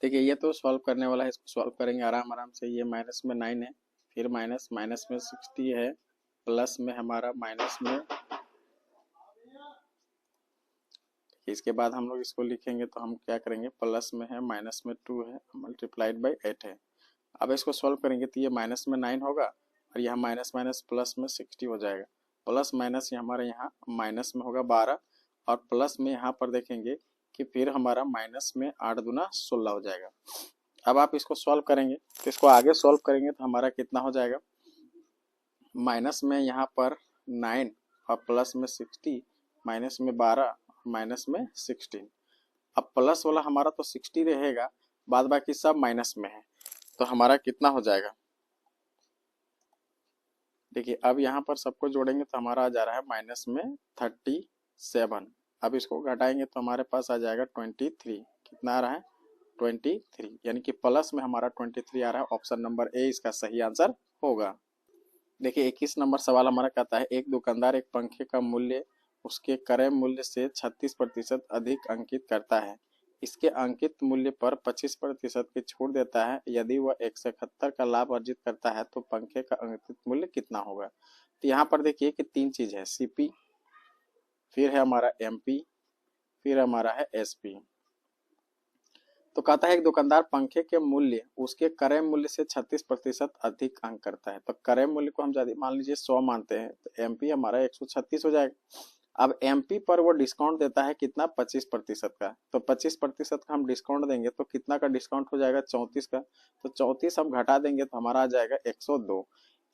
देखिए ये तो सॉल्व करने वाला है, इसको सॉल्व करेंगे आराम आराम से। ये माइनस में 9 है, फिर माइनस में 60 है, प्लस में हमारा माइनस में, इसके बाद हम लोग इसको लिखेंगे तो हम क्या करेंगे, प्लस में है, माइनस में 2 है, मल्टीप्लाइड बाई 8 है। अब इसको सॉल्व करेंगे तो ये माइनस में 9 होगा और यहाँ माइनस माइनस प्लस में 60 हो जाएगा। प्लस माइनस हमारे यहाँ माइनस में होगा 12 और प्लस में यहाँ पर देखेंगे कि फिर हमारा माइनस में 8 दूना 16 हो जाएगा। अब आप इसको सॉल्व करेंगे तो इसको आगे सॉल्व करेंगे तो हमारा कितना हो जाएगा, माइनस में यहाँ पर 9 और प्लस में 60, माइनस में 12, माइनस में 16। अब प्लस वाला हमारा तो 60 रहेगा, बाद बाकी सब माइनस में है, तो हमारा कितना हो जाएगा। देखिए अब यहाँ पर सबको जोड़ेंगे तो हमारा आ जा रहा है माइनस में 37। अब इसको घटाएंगे तो हमारे पास आ जाएगा 23। कितना आ रहा है, 23, यानी कि प्लस में हमारा 23 आ रहा है। ऑप्शन नंबर ए इसका सही आंसर होगा। देखिए 21 नंबर सवाल हमारा कहता है, एक दुकानदार एक पंखे का मूल्य उसके क्रय मूल्य से 36% अधिक अंकित करता है। इसके अंकित मूल्य पर 25% की छूट देता है। यदि वह 171 का लाभ अर्जित करता है तो पंखे का अंकित मूल्य कितना होगा। तो यहाँ पर देखिए कि 3 चीज है, सीपी, फिर है हमारा एमपी, फिर हमारा है एसपी। तो कहता है एक दुकानदार पंखे के मूल्य उसके क्रय मूल्य से 36% अधिक अंक करता है। तो क्रय मूल्य को हम मान लीजिए 100 मानते हैं, तो एमपी हमारा 136 हो जाएगा। अब एमपी पर वो डिस्काउंट देता है कितना, 25% का। तो 25% का हम डिस्काउंट देंगे तो कितना का डिस्काउंट हो जाएगा, 34 का। तो 34 हम घटा देंगे तो हमारा आ जाएगा 102।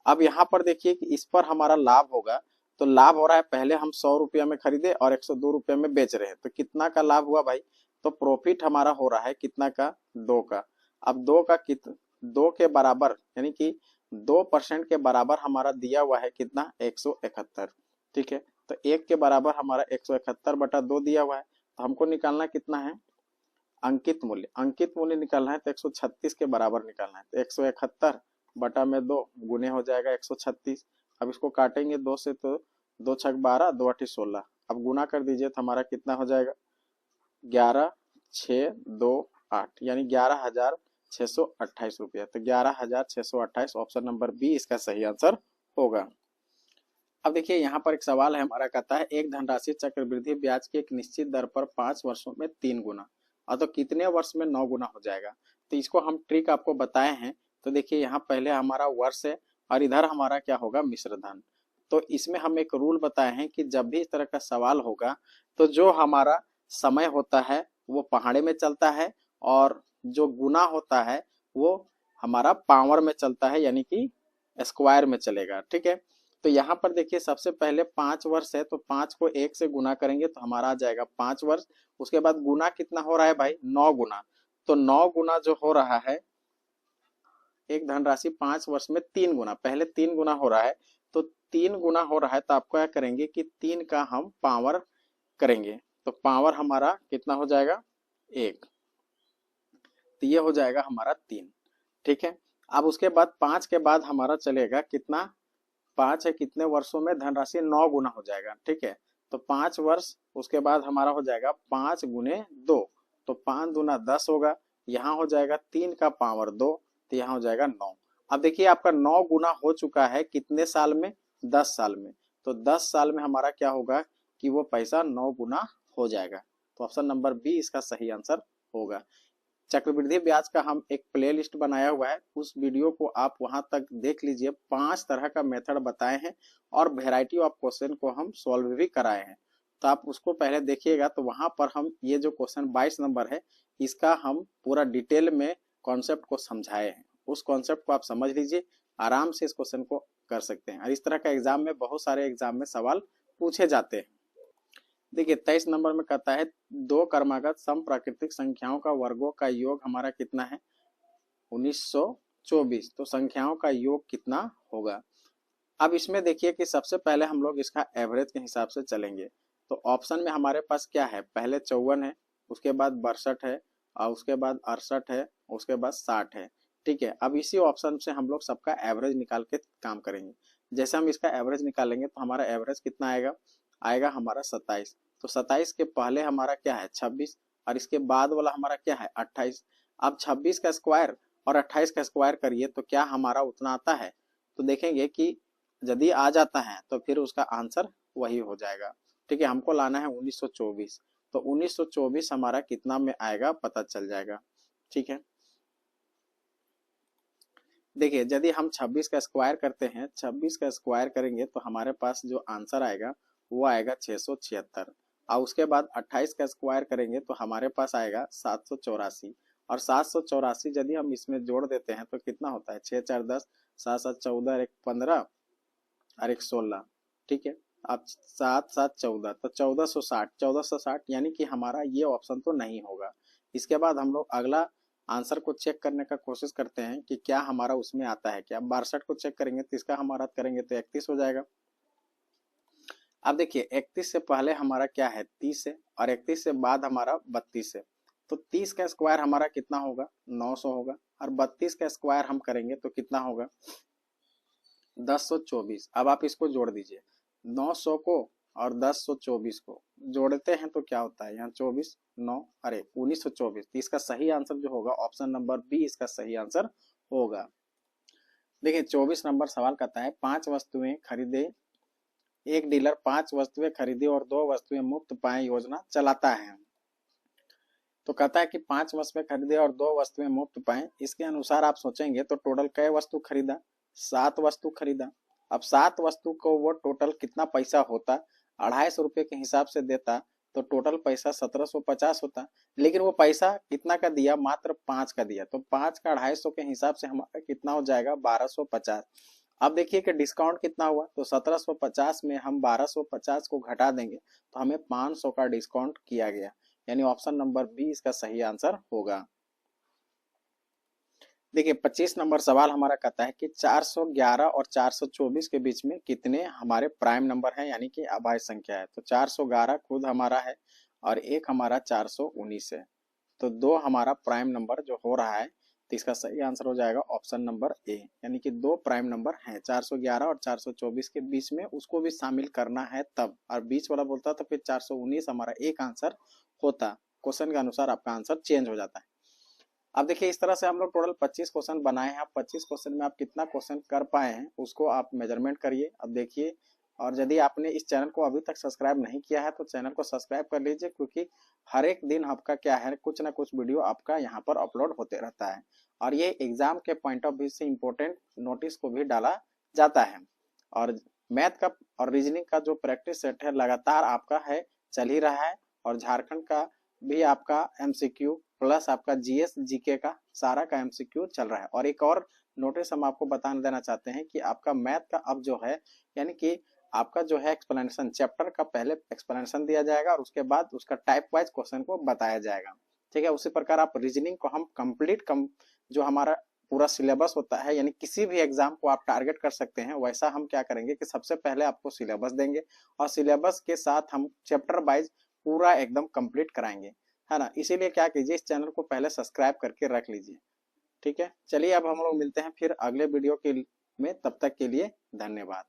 अब यहाँ पर देखिए कि इस पर हमारा लाभ होगा। तो लाभ हो रहा है, पहले हम 100 रुपया में खरीदे और 102 रुपये में बेच रहे हैं, तो कितना का लाभ हुआ भाई। तो प्रॉफिट हमारा हो रहा है कितना का, 2 का। अब 2 का 2 के बराबर यानी कि 2% के बराबर हमारा दिया हुआ है कितना, 171। ठीक है, तो 1 के बराबर हमारा 171/2 दिया हुआ है। तो हमको निकालना कितना है, अंकित मूल्य। अंकित मूल्य निकालना है तो 136 के बराबर निकालना है। तो 171/2 गुने हो जाएगा 136। अब इसको काटेंगे 2 से तो 2 छक 12, 2 8 16। अब गुना कर दीजिए तो हमारा कितना हो जाएगा, 11,628 यानी 11,628 रुपया। तो 11,628 ऑप्शन नंबर बी इसका सही आंसर होगा। अब देखिए यहाँ पर एक सवाल है हमारा, कहता है एक धनराशि चक्रवृद्धि ब्याज की एक निश्चित दर पर 5 वर्षों में 3 गुना और तो कितने वर्ष में 9 गुना हो जाएगा। तो इसको हम ट्रिक आपको बताए हैं। तो देखिए यहाँ पहले हमारा वर्ष है और इधर हमारा क्या होगा, मिश्र धन। तो इसमें हम एक रूल बताए हैं कि जब भी इस तरह का सवाल होगा तो जो हमारा समय होता है वो पहाड़े में चलता है और जो गुना होता है वो हमारा पावर में चलता है, यानी कि स्क्वायर में चलेगा। ठीक है, तो यहाँ पर देखिए सबसे पहले 5 वर्ष है तो 5 को 1 से गुना करेंगे तो हमारा आ जाएगा 5 वर्ष। उसके बाद गुना कितना हो रहा है भाई, 9 गुना। तो 9 गुना जो हो रहा है, एक धनराशि 5 वर्ष में 3 गुना, पहले 3 गुना हो रहा है। तो 3 गुना हो रहा है तो आप क्या करेंगे कि 3 का हम पावर करेंगे तो पावर हमारा कितना हो जाएगा, 1। तो ये हो जाएगा हमारा 3। ठीक है, अब उसके बाद 5 के बाद हमारा चलेगा कितना, 5 है कितने वर्षों में, धनराशि 9 गुना हो जाएगा। ठीक है, तो 5 वर्ष, उसके बाद हमारा हो जाएगा 5 गुने 2, तो 5 दूना 10 होगा। यहाँ हो जाएगा 3 का पावर 2, तो यहाँ हो जाएगा 9। अब देखिए आपका 9 गुना हो चुका है कितने साल में, 10 साल में। तो 10 साल में हमारा क्या होगा कि वो पैसा 9 गुना हो जाएगा। तो ऑप्शन नंबर बी इसका सही आंसर होगा। चक्रवृद्धि ब्याज का हम एक प्ले लिस्ट बनाया हुआ है, उस वीडियो को आप वहां तक देख लीजिए। 5 तरह का मेथड बताए हैं और वेराइटी ऑफ क्वेश्चन को हम सॉल्व भी कराए हैं, तो आप उसको पहले देखिएगा। तो वहां पर हम ये जो क्वेश्चन 22 नंबर है इसका हम पूरा डिटेल में कॉन्सेप्ट को समझाए हैं। उस कॉन्सेप्ट को आप समझ लीजिए, आराम से इस क्वेश्चन को कर सकते हैं। और इस तरह का एग्जाम में बहुत सारे एग्जाम में सवाल पूछे जाते हैं। देखिए 23 नंबर में कहता है 2 क्रमागत सम प्राकृतिक संख्याओं का वर्गों का योग हमारा कितना है, 1924। तो संख्याओं का योग कितना होगा। अब इसमें देखिए कि सबसे पहले हम लोग इसका एवरेज के हिसाब से चलेंगे। तो ऑप्शन में हमारे पास क्या है, पहले 54 है, उसके बाद 62 है और उसके बाद 68 है, उसके बाद 60 है। ठीक है, अब इसी ऑप्शन से हम लोग सबका एवरेज निकाल के काम करेंगे। जैसे हम इसका एवरेज निकालेंगे तो हमारा एवरेज कितना आएगा, आएगा हमारा 27। तो 27 के पहले हमारा क्या है, 26 और इसके बाद वाला हमारा क्या है, 28। अब 26 का स्क्वायर और 28 का स्क्वायर करिए तो क्या हमारा उतना आता है। तो देखेंगे कि यदि आ जाता है तो फिर उसका आंसर वही हो जाएगा। ठीक है, हमको लाना है 1924। तो 1924 हमारा कितना में आएगा पता चल जाएगा। ठीक है, देखिए यदि हम 26 का स्क्वायर करते हैं, 26 का स्क्वायर करेंगे तो हमारे पास जो आंसर आएगा वो आएगा 676। और उसके बाद 28 का स्क्वायर करेंगे तो हमारे पास आएगा 784। और 784 यदि हम इसमें जोड़ देते हैं तो कितना होता है, 6 4 10, 7 7 14, 1 15 और 1 16। ठीक है, अब 7 7 14 तो 1460, 1460 यानी कि हमारा ये ऑप्शन तो नहीं होगा। इसके बाद हम लोग अगला आंसर को चेक करने का कोशिश करते हैं कि क्या हमारा उसमें आता है क्या। 62 को चेक करेंगे तो इसका हमारा करेंगे तो 31 हो जाएगा। अब देखिए 31 से पहले हमारा क्या है, 30 है और 31 से बाद हमारा 32 है। तो 30 का स्क्वायर हमारा कितना होगा, 900 होगा। और 32 का स्क्वायर हम करेंगे तो कितना होगा, 1024। अब आप इसको जोड़ दीजिए, 900 को और 1024 को जोड़ते हैं तो क्या होता है, यहाँ 24 9 अरे 1924। तो इसका सही आंसर जो होगा ऑप्शन नंबर बी इसका सही आंसर होगा। देखिए 24 नंबर सवाल कहता है 5 वस्तुएं खरीदे, एक डीलर 5 वस्तुएं खरीदे और 2 वस्तुएं मुफ्त पाए योजना चलाता है। तो कहता है कि 5 वस्तुएं खरीदे और 2 वस्तुएं मुफ्त पाए। इसके अनुसार आप सोचेंगे तो टोटल कै वस्तु खरीदा, 7 वस्तु खरीदा। अब 7 वस्तु को वो टोटल कितना पैसा होता, ₹250 के हिसाब से देता तो टोटल पैसा 1750 होता, लेकिन वो पैसा कितना का दिया, मात्र 5 का दिया, तो 5 का 250 के हिसाब से हमारा कितना हो जाएगा, 1250। अब देखिए कि डिस्काउंट कितना हुआ, तो 1750 में हम 1250 को घटा देंगे तो हमें 500 का डिस्काउंट किया गया, यानी ऑप्शन नंबर बी इसका सही आंसर होगा। देखिए 25 नंबर सवाल हमारा कहता है कि 411 और 424 के बीच में कितने हमारे प्राइम नंबर हैं, यानी कि अभाज्य संख्या है। तो 411 खुद हमारा है और एक हमारा 419 है, तो दो हमारा प्राइम नंबर जो हो रहा है, तो इसका सही आंसर हो जाएगा ऑप्शन नंबर ए, यानी कि दो प्राइम नंबर हैं 411 और 424 के बीच में, उसको भी शामिल करना है तब, और बीच वाला बोलता तो फिर 419 हमारा एक आंसर होता। क्वेश्चन के अनुसार आपका आंसर चेंज हो जाता है। अब देखिए इस तरह से हम लोग टोटल 25 क्वेश्चन बनाए हैं। आप 25 क्वेश्चन में आप कितना क्वेश्चन कर पाए हैं उसको आप मेजरमेंट करिए। अब देखिए, और यदि आपने इस चैनल को अभी तक सब्सक्राइब नहीं किया है तो चैनल को सब्सक्राइब कर लीजिए, क्योंकि हर एक दिन आपका क्या है, कुछ ना कुछ वीडियो आपका यहाँ पर अपलोड होते रहता है, और ये एग्जाम के पॉइंट ऑफ व्यू से इम्पोर्टेंट नोटिस को भी डाला जाता है। और मैथ का और रीजनिंग का जो प्रैक्टिस सेट है लगातार आपका है, चल ही रहा है, और झारखंड का भी आपका एमसीक्यू प्लस आपका जीएस जीके का सारा का एमसीक्यू चल रहा है। और एक और नोटिस हम आपको बता देना चाहते हैं कि आपका मैथ का अब जो है, यानी कि आपका जो है एक्सप्लेनेशन, चैप्टर का पहले एक्सप्लेनेशन दिया जाएगा और उसके बाद उसका टाइप वाइज क्वेश्चन को बताया जाएगा, ठीक है। उसी प्रकार आप रीजनिंग को हम कंप्लीट जो हमारा पूरा सिलेबस होता है, यानी किसी भी एग्जाम को आप टारगेट कर सकते हैं, वैसा हम क्या करेंगे कि सबसे पहले आपको सिलेबस देंगे और सिलेबस के साथ हम चैप्टर वाइज पूरा एकदम कंप्लीट कराएंगे, है ना। इसीलिए क्या कीजिए, इस चैनल को पहले सब्सक्राइब करके रख लीजिए, ठीक है। चलिए अब हम लोग मिलते हैं फिर अगले वीडियो के में, तब तक के लिए धन्यवाद।